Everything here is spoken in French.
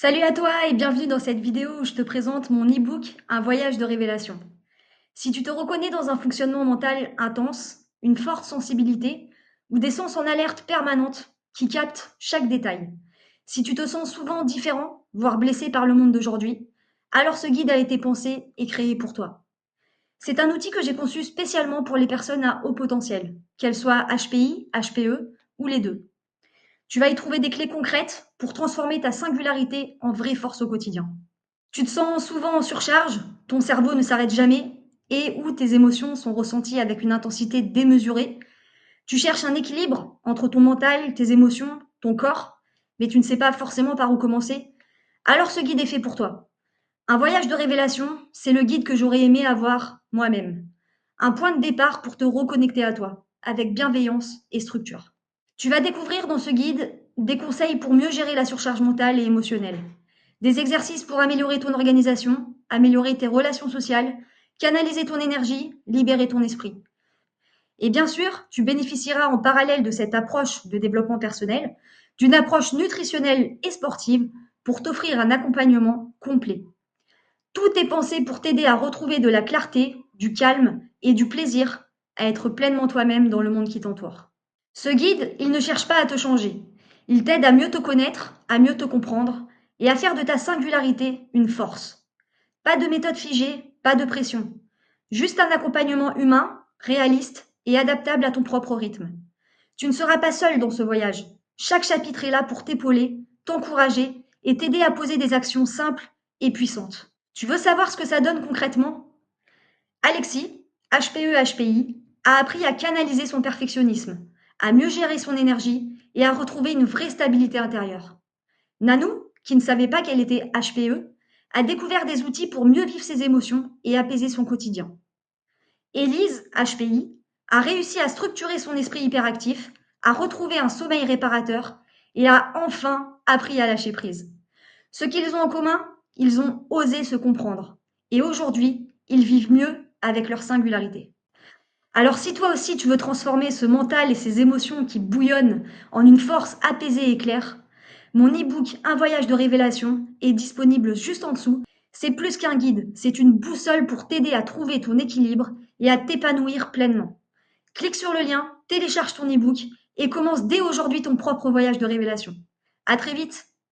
Salut à toi et bienvenue dans cette vidéo où je te présente mon e-book Un voyage de révélation. Si tu te reconnais dans un fonctionnement mental intense, une forte sensibilité ou des sens en alerte permanente qui captent chaque détail, si tu te sens souvent différent, voire blessé par le monde d'aujourd'hui, alors ce guide a été pensé et créé pour toi. C'est un outil que j'ai conçu spécialement pour les personnes à haut potentiel, qu'elles soient HPI, HPE ou les deux. Tu vas y trouver des clés concrètes pour transformer ta singularité en vraie force au quotidien. Tu te sens souvent en surcharge, ton cerveau ne s'arrête jamais et où tes émotions sont ressenties avec une intensité démesurée. Tu cherches un équilibre entre ton mental, tes émotions, ton corps, mais tu ne sais pas forcément par où commencer. Alors ce guide est fait pour toi. Un voyage de révélation, c'est le guide que j'aurais aimé avoir moi-même. Un point de départ pour te reconnecter à toi, avec bienveillance et structure. Tu vas découvrir dans ce guide des conseils pour mieux gérer la surcharge mentale et émotionnelle, des exercices pour améliorer ton organisation, améliorer tes relations sociales, canaliser ton énergie, libérer ton esprit. Et bien sûr, tu bénéficieras en parallèle de cette approche de développement personnel, d'une approche nutritionnelle et sportive pour t'offrir un accompagnement complet. Tout est pensé pour t'aider à retrouver de la clarté, du calme et du plaisir à être pleinement toi-même dans le monde qui t'entoure. Ce guide, il ne cherche pas à te changer. Il t'aide à mieux te connaître, à mieux te comprendre et à faire de ta singularité une force. Pas de méthode figée, pas de pression. Juste un accompagnement humain, réaliste et adaptable à ton propre rythme. Tu ne seras pas seul dans ce voyage. Chaque chapitre est là pour t'épauler, t'encourager et t'aider à poser des actions simples et puissantes. Tu veux savoir ce que ça donne concrètement? Alexis, HPE-HPI, a appris à canaliser son perfectionnisme, à mieux gérer son énergie et à retrouver une vraie stabilité intérieure. Nanou, qui ne savait pas qu'elle était HPE, a découvert des outils pour mieux vivre ses émotions et apaiser son quotidien. Élise, HPI, a réussi à structurer son esprit hyperactif, à retrouver un sommeil réparateur et a enfin appris à lâcher prise. Ce qu'ils ont en commun, ils ont osé se comprendre. Et aujourd'hui, ils vivent mieux avec leur singularité. Alors si toi aussi tu veux transformer ce mental et ces émotions qui bouillonnent en une force apaisée et claire, mon e-book Un voyage de révélation est disponible juste en dessous. C'est plus qu'un guide, c'est une boussole pour t'aider à trouver ton équilibre et à t'épanouir pleinement. Clique sur le lien, télécharge ton e-book et commence dès aujourd'hui ton propre voyage de révélation. À très vite!